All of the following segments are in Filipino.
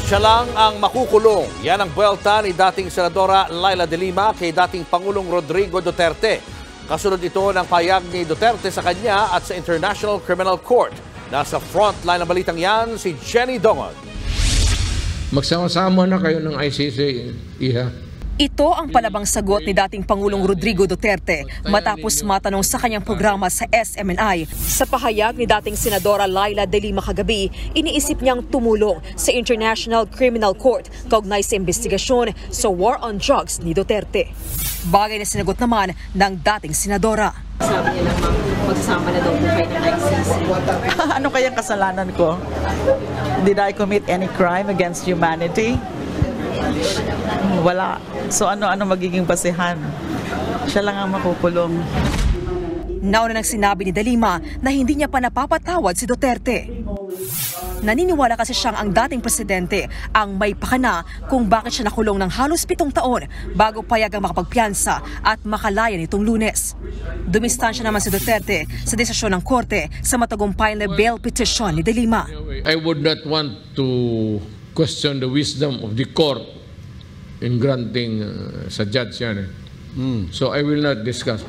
Siya lang ang makukulong. Yan ang buwelta ni dating Senadora Laila de Lima kay dating Pangulong Rodrigo Duterte. Kasunod ito ng payag ni Duterte sa kanya at sa International Criminal Court. Nasa frontline ng balitang yan si Jenny Dongon. Magsama-sama na kayo ng ICC, Iha. Ito ang palabang sagot ni dating Pangulong Rodrigo Duterte matapos matanong sa kanyang programa sa SMNI. Sa pahayag ni dating Senadora Laila de Lima kagabi, iniisip niyang tumulong sa International Criminal Court kaugnay sa investigasyon sa war on drugs ni Duterte. Bagay na sinagot naman ng dating senadora. Sabi niya lang, magsasama na daw po kayo ng ICC. Ano kayang kasalanan ko? Did I commit any crime against humanity? Wala. So ano magiging basihan? Siya lang ang makukulong. Nauna nang sinabi ni de Lima na hindi niya pa napapatawad si Duterte. Naniniwala kasi siyang ang dating presidente ang may pakana kung bakit siya nakulong ng halos 7 taon bago payagang makapagpiyansa at makalaya nitong Lunes. Dumistansya naman si Duterte sa desisyon ng korte sa matagumpay na bail petition ni de Lima. I would not want to question the wisdom of the court in granting sa judge yan. So I will not discuss.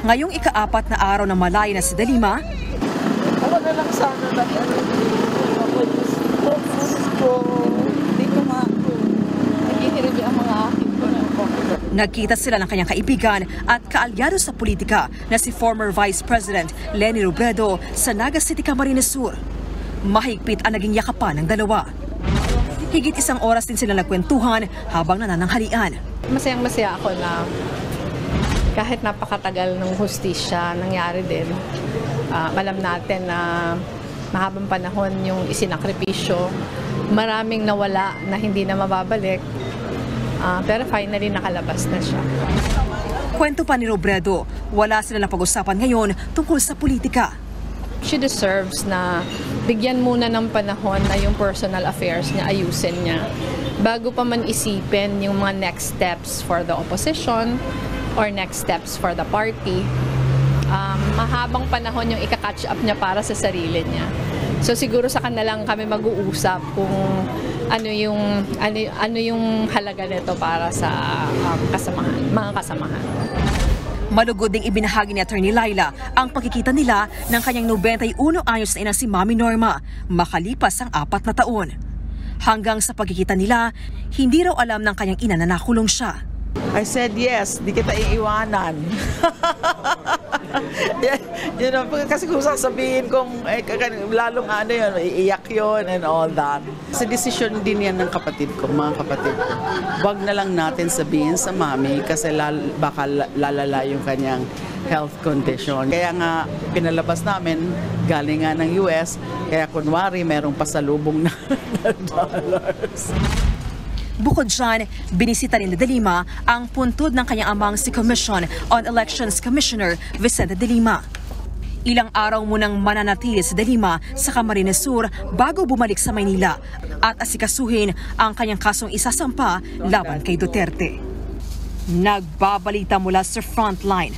Ngayong ika-4 na araw na malaya na si de Lima, Ako na lang sana dito nga ako. Nagihiribi ang mga akin ko. nagkita sila ng kanyang kaibigan at kaalyado sa politika na si former Vice President Leni Robredo sa Naga City, Camarines Sur. Mahigpit ang naging yakapan ng dalawa. Higit 1 oras din sila nagkwentuhan habang nanananghalian. Masayang-masaya ako na kahit napakatagal ng hustisya nangyari din, alam natin na mahabang panahon yung isinakripisyo, maraming nawala na hindi na mababalik, pero finally nakalabas na siya. Kwento pa ni Robredo, wala sila napag-usapan ngayon tungkol sa politika. She deserves na bigyan muna ng panahon na yung personal affairs niya ayusin niya bago pa man isipin yung mga next steps for the opposition or next steps for the party. Mahabang panahon yung ika-catch up niya para sa sarili niya. So siguro sa kanila lang kami mag-uusap kung ano yung halaga nito para sa mga kasamahan. Malugod ding ibinahagi ni Attorney Laila ang pagkikita nila ng kanyang 91 anyos na ina si Mami Norma makalipas ang 4 na taon. Hanggang sa pagkikita nila, hindi raw alam ng kanyang ina na nakulong siya. I said yes, di kita iiwanan. Kasi kung sasabihin kong lalong yun, iiyak yun and all that. Sa desisyon din yan ng kapatid ko, mga kapatid ko. Wag na lang natin sabihin sa mami kasi baka lalala yung kanyang health condition. Kaya nga pinalabas namin, galing nga ng US, kaya kunwari merong pasalubong na dollars. Bukod dyan, binisita ni de Lima ang puntod ng kanyang amang si Commission on Elections Commissioner Vicente de Lima. Ilang araw munang mananatili si de Lima sa Camarines Sur bago bumalik sa Maynila at asikasuhin ang kanyang kasong isasampa laban kay Duterte. Nagbabalita mula sa Frontline,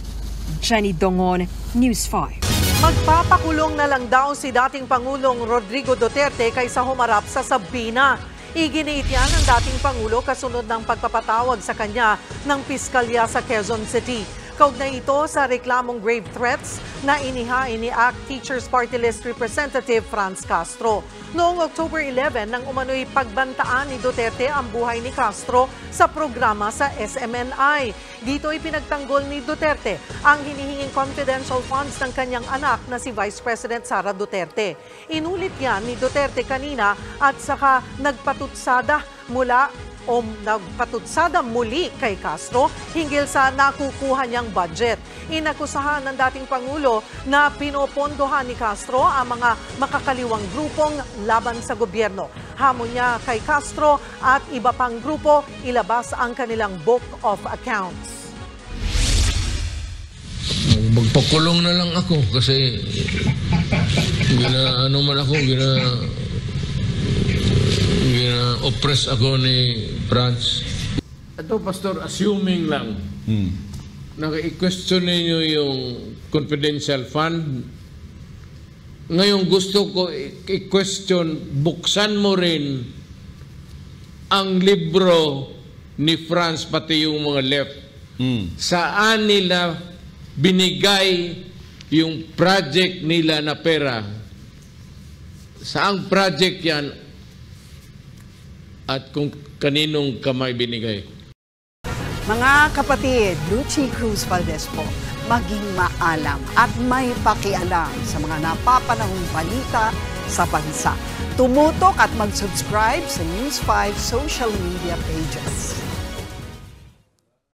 Jenny Dongon, News 5. Magpapakulong na lang daw si dating Pangulong Rodrigo Duterte kaysa humarap sa Sabina. Iginiit yan ng dating Pangulo kasunod ng pagpapatawag sa kanya ng Piskalya sa Quezon City. Kaugnay ito sa reklamong grave threats na inihain ni ACT Teachers Party List Representative Franz Castro. Noong October 11 nang umano'y pagbantaan ni Duterte ang buhay ni Castro sa programa sa SMNI. Dito ipinagtanggol ni Duterte ang hinihinging confidential funds ng kanyang anak na si Vice President Sara Duterte. Inulit yan ni Duterte kanina at saka nagpatutsada muli kay Castro hinggil sa nakukuha niyang budget. Inakusahan ng dating Pangulo na pinopondohan ni Castro ang mga makakaliwang grupong laban sa gobyerno. Hamon niya kay Castro at iba pang grupo ilabas ang kanilang book of accounts. Magpakulong na lang ako kasi oppress ako ni Franz. Ito, Pastor, assuming lang na i-question ninyo yung confidential fund. Ngayon gusto ko i-question, buksan mo rin ang libro ni Franz, pati yung mga left, saan nila binigay yung project nila na pera, saang project yan, at kung kaninong kamay binigay. Mga kapatid, Lucy Cruz Valdez po, maging maalam at may pakialam sa mga napapanahong balita sa bansa. Tumutok at mag-subscribe sa News 5 social media pages.